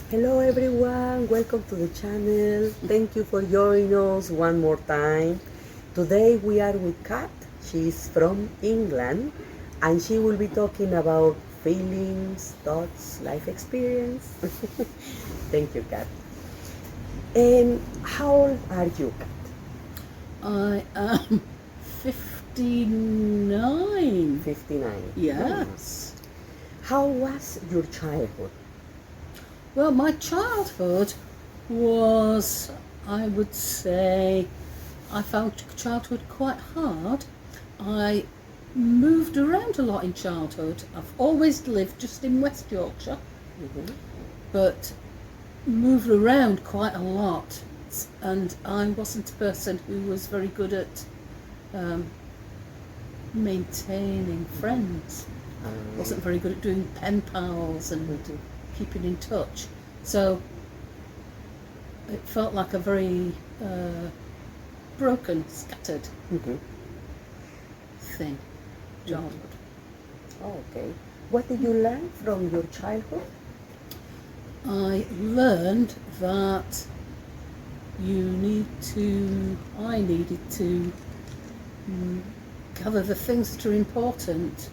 Hello everyone, welcome to the channel. Thank you for joining us one more time. Today we are with Kat. She's from England and she will be talking about feelings, thoughts, life experience. Thank you, Kat. And how old are you, Kat? I am 59. 59. Yes. How was your childhood? Well, my childhood was, I would say, I found childhood quite hard. I moved around a lot in childhood. I've always lived just in West Yorkshire, Mhm. but moved around quite a lot. And I wasn't a person who was very good at um, maintaining friends. Wasn't very good at doing pen pals and Mhm. keeping in touch. So it felt like a very broken, scattered Mhm. thing, childhood. Okay. What did you learn from your childhood? I learned that I needed to gather the things that are important,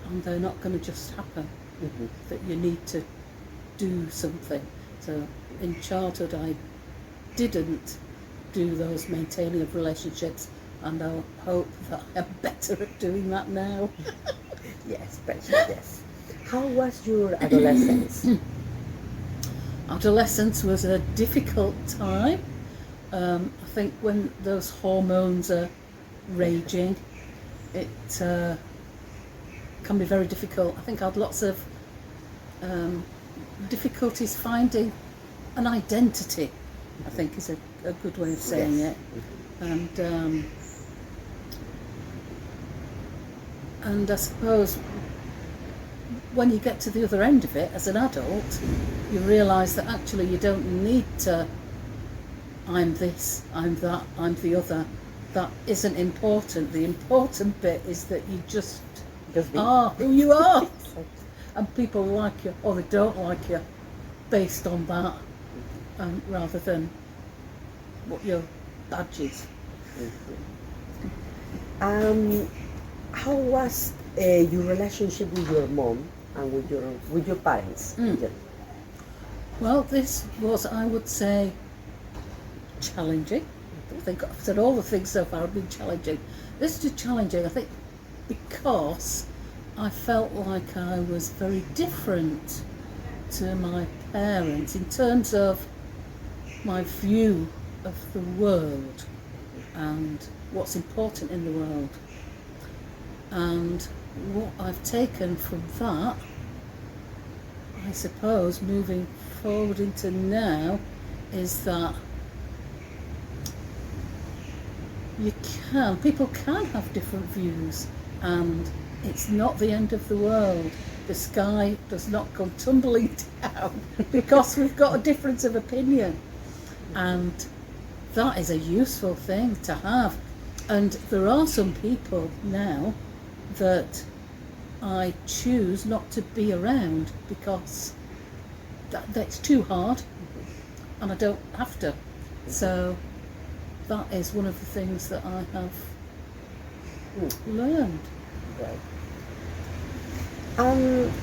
and they're not going to just happen, Mhm. that you need to do something. So in childhood I didn't do those maintaining of relationships, and I hope that I'm better at doing that now. Yes, precious, yes. How was your adolescence? Adolescence was a difficult time. I think when those hormones are raging, it can be very difficult. I think I had lots of difficulties finding an identity, I think is a good way of saying Yes. it. And and I suppose when you get to the other end of it as an adult, you realise that actually you don't need to, I'm this, I'm that, I'm the other. That isn't important. The important bit is that you just Just be. are who you are. Exactly. And people like you or they don't like you based on that, rather than what your badge is. Um, how was your relationship with your mom and with your parents? Yeah. Well, this was, I would say, challenging. I think I've said all the things so far have been challenging. This is challenging, I think, because I felt like I was very different to my parents in terms of my view of the world and what's important in the world. And what I've taken from that, I suppose, moving forward into now, is that people can have different views, and it's not the end of the world. The sky does not come tumbling down because we've got a difference of opinion, and that is a useful thing to have. And there are some people now that I choose not to be around because that's too hard, and I don't have to. So that is one of the things that I have learned. Right.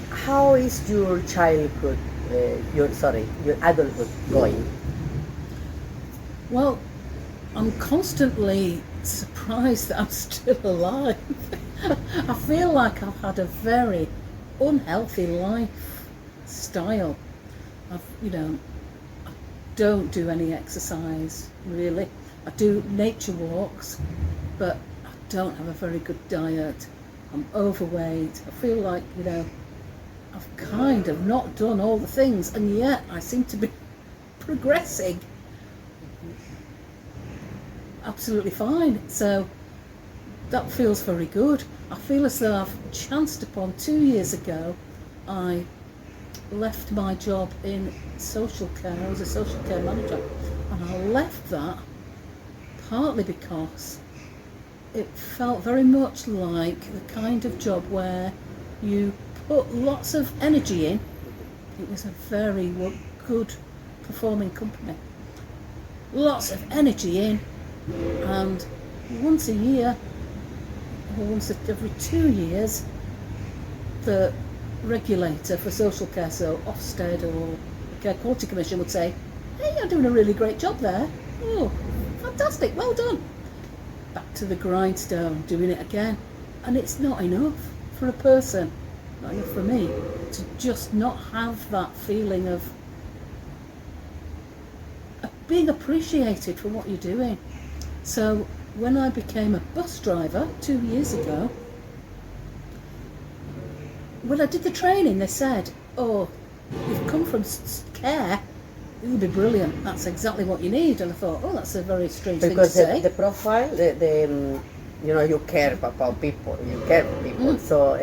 How is your childhood, your adulthood going? Well, I'm constantly surprised that I'm still alive. I feel like I've had a very unhealthy lifestyle. I don't do any exercise really. I do nature walks, but I don't have a very good diet. I'm overweight. I feel like, I've kind of not done all the things, and yet I seem to be progressing absolutely fine. So that feels very good. I feel as though I've chanced upon 2 years ago, I left my job in social care. I was a social care manager, and I left that partly because it felt very much like the kind of job where you put lots of energy in. It was a very good performing company. Lots of energy in, and once a year, or once every 2 years, the regulator for social care, so Ofsted or the Care Quality Commission, would say, hey, you're doing a really great job there. Oh, fantastic, well done. Back to the grindstone, doing it again. And it's not enough for a person, not enough for me, to just not have that feeling of being appreciated for what you're doing. So when I became a bus driver 2 years ago, when I did the training, they said, oh, you've come from care, you'll be brilliant, that's exactly what you need. And I thought, oh, that's a very strange Because thing to say. the profile, you care about people, you care for people. So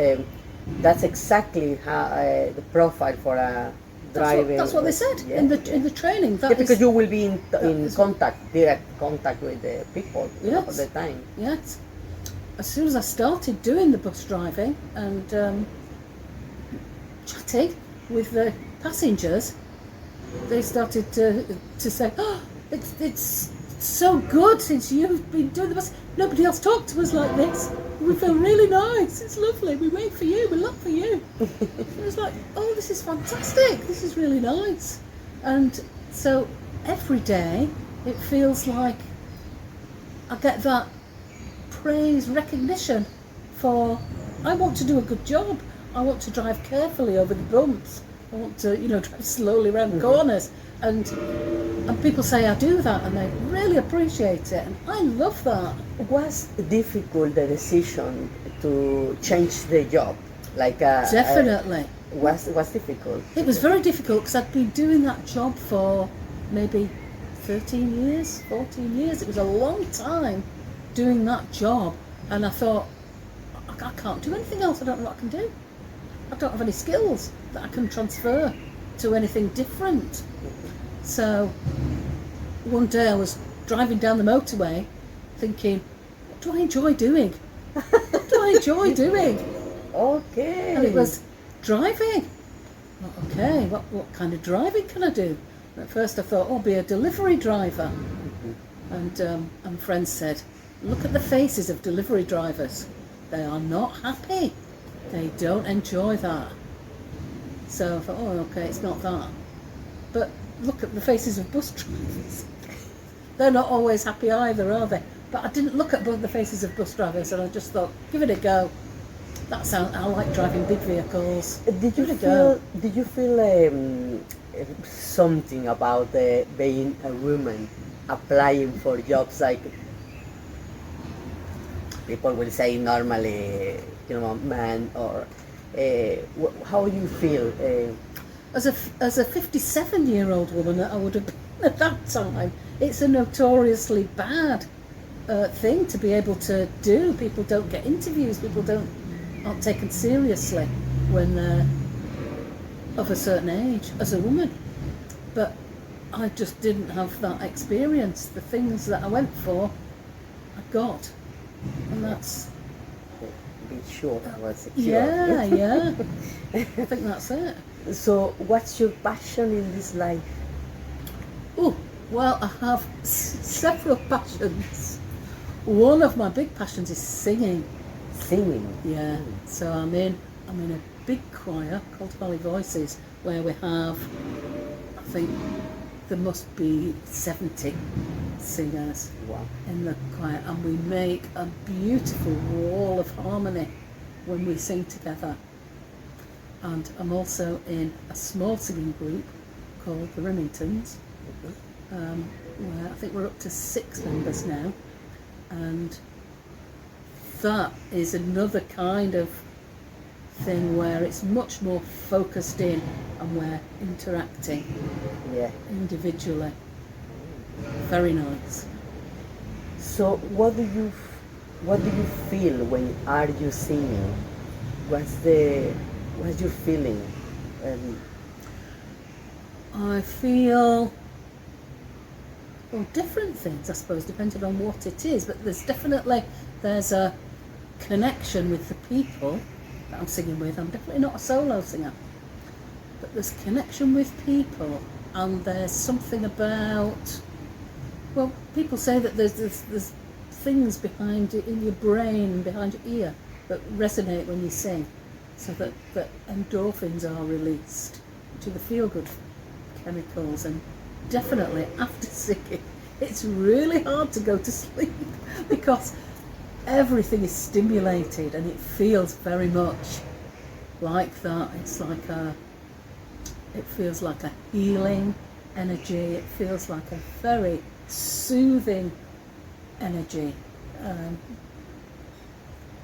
that's exactly how the profile for a driving. That's what they said in the training. That because is, you will be in direct contact with the people all the time. Yes. As soon as I started doing the bus driving and chatting with the passengers, they started to say, oh, it's so good since you've been doing the bus. Nobody else talked to us like this. We feel really nice. It's lovely. We wait for you. We look for you. It was like, oh, this is fantastic. This is really nice. And so every day it feels like I get that praise, recognition for, I want to do a good job. I want to drive carefully over the bumps. I want to, drive slowly around corners. And people say I do that, and they really appreciate it, and I love that. Was difficult the decision to change the job? Definitely. Was difficult. It was very difficult because I'd been doing that job for maybe 13 years, 14 years. It was a long time doing that job, and I thought, I can't do anything else. I don't know what I can do. I don't have any skills that I can transfer to anything different. So one day I was driving down the motorway thinking, what do I enjoy doing? What do I enjoy doing? Okay. And it was driving. Okay, what kind of driving can I do? And at first I thought, be a delivery driver. And friends said, look at the faces of delivery drivers. They are not happy. They don't enjoy that. So I thought, okay, it's not that. But look at the faces of bus drivers. They're not always happy either, are they? But I didn't look at the faces of bus drivers, and I just thought, give it a go. I like driving big vehicles. Did you feel something about being a woman applying for jobs like people will say normally, man, or how you feel? As a 57-year-old woman that I would have been at that time, it's a notoriously bad thing to be able to do. People don't get interviews. People aren't taken seriously when they're of a certain age as a woman. But I just didn't have that experience. The things that I went for, I got, and that's. Be sure I was secure. Yeah. I think that's it. So, what's your passion in this life? Oh, well, I have several passions. One of my big passions is singing. Singing? Yeah. So I'm in a big choir called Valley Voices, where we have, I think, there must be 70 singers in the choir, and we make a beautiful wall of harmony when we sing together. And I'm also in a small singing group called the Remingtons, where I think we're up to 6 members now, and that is another kind of thing where it's much more focused in and we're interacting individually. Very nice. So what do you feel when are you singing? What's your feeling? I feel different things, I suppose, depending on what it is, but there's a connection with the people that I'm singing with. I'm definitely not a solo singer, but there's connection with people, and there's something about, well, people say that there's things behind it in your brain, behind your ear, that resonate when you sing, so that endorphins are released, which are the feel-good chemicals. And definitely after singing, it's really hard to go to sleep because everything is stimulated and it feels very much like that. It feels like a healing energy. It feels like a very soothing energy,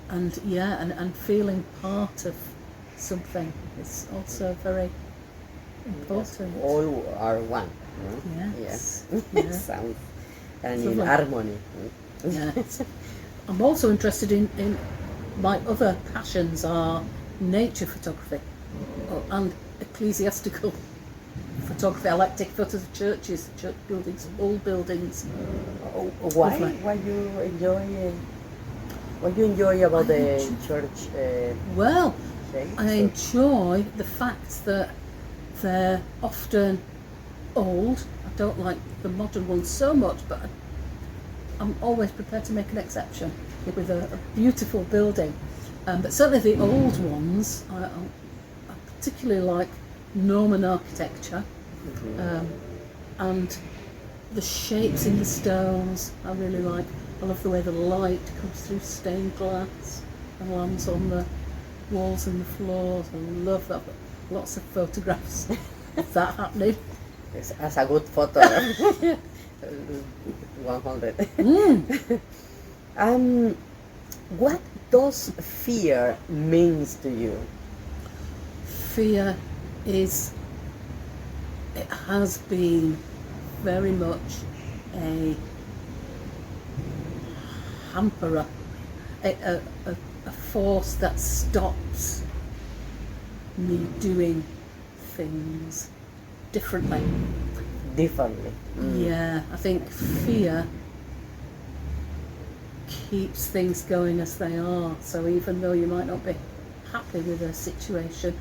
and feeling part of something is also very important. All are one. Yes. Yes. Yeah. Sounds and in Lovely. harmony. Yes. I'm also interested in my other passions are nature photography and ecclesiastical photography. I like to take photos of churches, church buildings, old buildings. Why? Lovely. Why you enjoy? What you enjoy about the church? Well, Shapes? I enjoy the fact that they're often old. I don't like the modern ones so much, but I'm always prepared to make an exception with a beautiful building. But certainly the old ones, I particularly like Norman architecture, and the shapes in the stones I really like. I love the way the light comes through stained glass and lands on the walls and the floors. I love that. Lots of photographs of that happening. Yes, as a good photo. 100. What does fear means to you? Fear it has been very much a hamperer, a force that stops me doing things differently. Differently. Yeah, I think fear keeps things going as they are. So even though you might not be happy with a situation,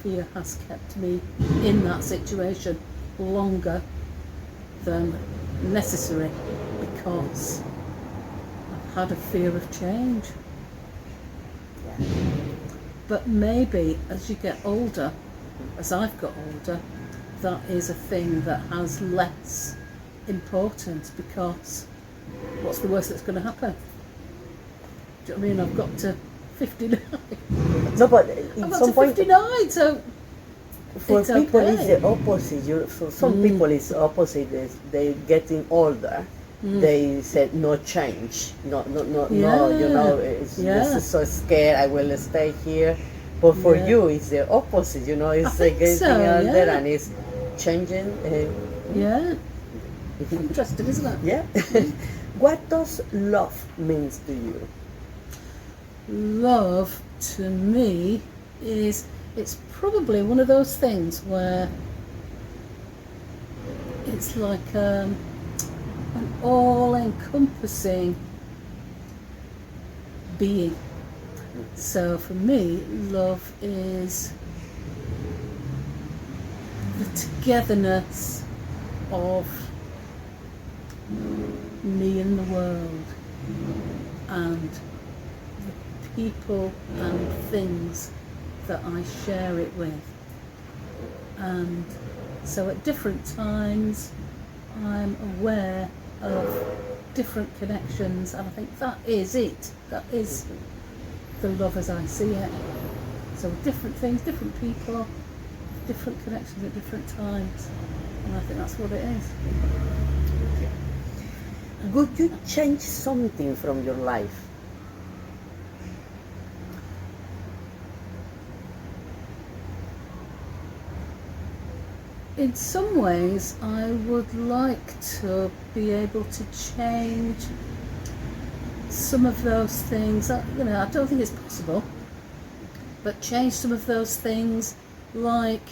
fear has kept me in that situation longer than necessary because I've had a fear of change. Yeah. But maybe as you get older, as I've got older, that is a thing that has less importance because what's the worst that's going to happen? Do you know what I mean? I've got to 59. No, but I've in got some to point, 59, so for it's people okay. it's the opposite. For some people it's opposite. They getting older. They said no change, no. You know, it's just so scared. I will stay here. But for you, it's the opposite. You know, it's think getting so, older yeah. and it's changing. Yeah. Interesting, isn't it? Yeah. What does love means to you? Love to me it's probably one of those things where it's like an all-encompassing being. So for me, love is the togetherness of me and the world and the people and things that I share it with. And so at different times I'm aware of different connections, and I think that is it. That is the love as I see it. So different things, different people, different connections at different times, and I think that's what it is. Would you change something from your life? In some ways, I would like to be able to change some of those things. I don't think it's possible, but change some of those things, like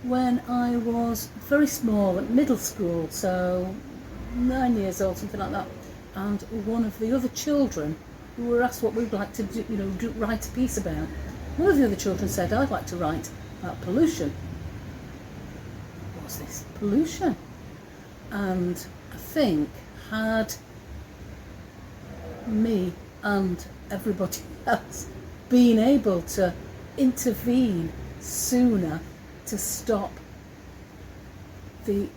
when I was very small at middle school, so 9 years old, something like that, and one of the other children who were asked what we'd like to do, write a piece about. One of the other children said, I'd like to write about pollution. what's this? Pollution. And I think had me and everybody else been able to intervene sooner to stop the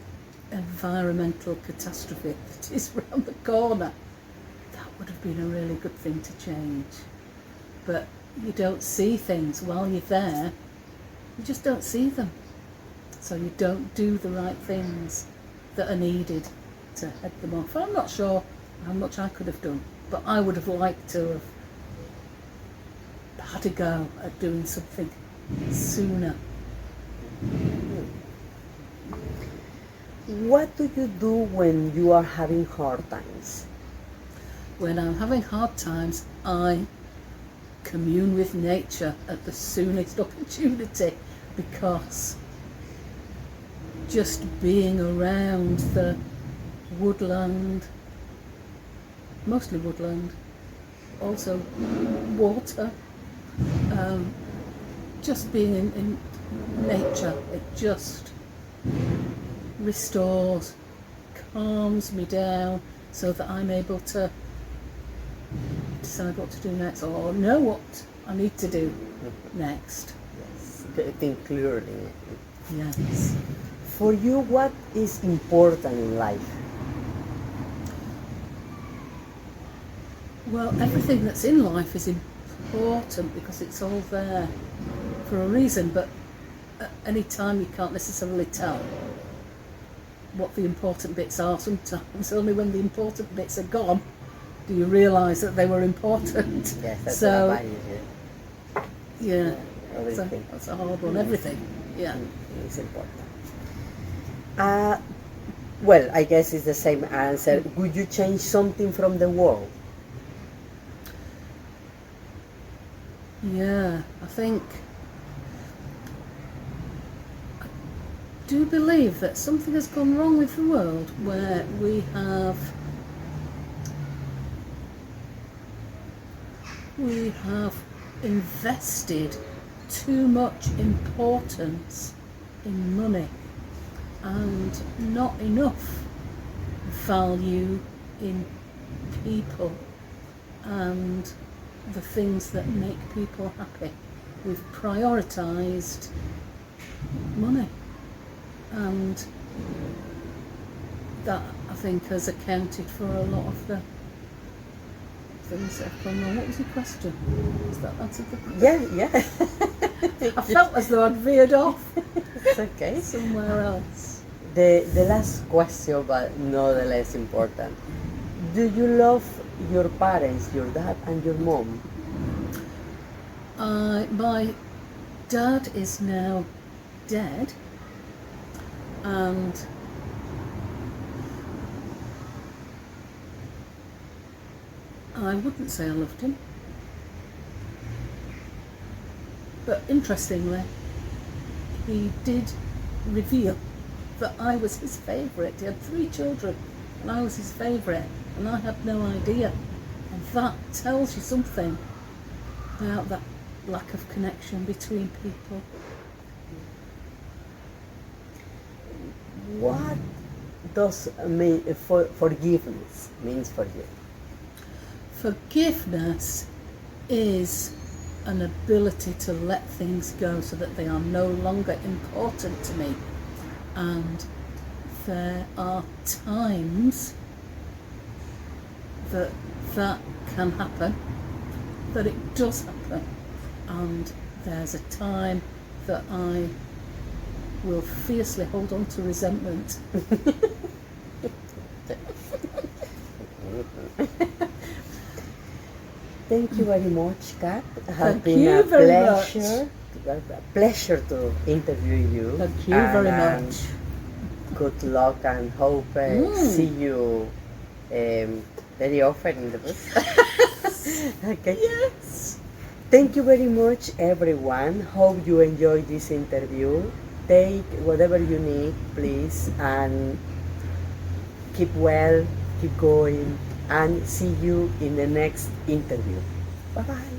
environmental catastrophe that is round the corner, that would have been a really good thing to change. But you don't see things while you're there, you just don't see them. So you don't do the right things that are needed to head them off. I'm not sure how much I could have done, but I would have liked to have had a go at doing something sooner. What do you do when you are having hard times? When I'm having hard times, I commune with nature at the soonest opportunity, because just being around the woodland, mostly woodland, also water, just being in nature, it just restores, calms me down, so that I'm able to decide what to do next, or know what I need to do next. Yes, think clearly. Yes. For you, what is important in life? Well, everything that's in life is important because it's all there for a reason, but at any time you can't necessarily tell what the important bits are. Sometimes only when the important bits are gone do you realise that they were important. Yes, that's so, what I value. yeah, Everything. that's a hard one. Everything, yeah. It's important. Well, I guess it's the same answer. Would you change something from the world? Yeah, I think I do believe that something has gone wrong with the world, where we have invested too much importance in money and not enough value in people and the things that make people happy. We've prioritised money, and that, I think, has accounted for a lot of the things that have gone wrong. What was your question? Has that answered the question? Yeah. I felt as though I'd veered off It's okay. somewhere else. The last question, but not the less important. Do you love your parents, your dad and your mom? My dad is now dead, and I wouldn't say I loved him. But interestingly, he did reveal that I was his favourite. He had 3 children and I was his favourite, and I had no idea. And that tells you something about that lack of connection between people. What does forgiveness means for you? Forgiveness is an ability to let things go so that they are no longer important to me. And there are times that can happen, that it does happen, and there's a time that I will fiercely hold on to resentment. Thank you very much, Kat. It has Thank been you a very pleasure. A pleasure to interview you. Thank you very much. Good luck, and hope see you very often in the bus. Okay. Yes. Thank you very much, everyone. Hope you enjoyed this interview. Take whatever you need, please, and keep well, keep going, and see you in the next interview. Bye-bye.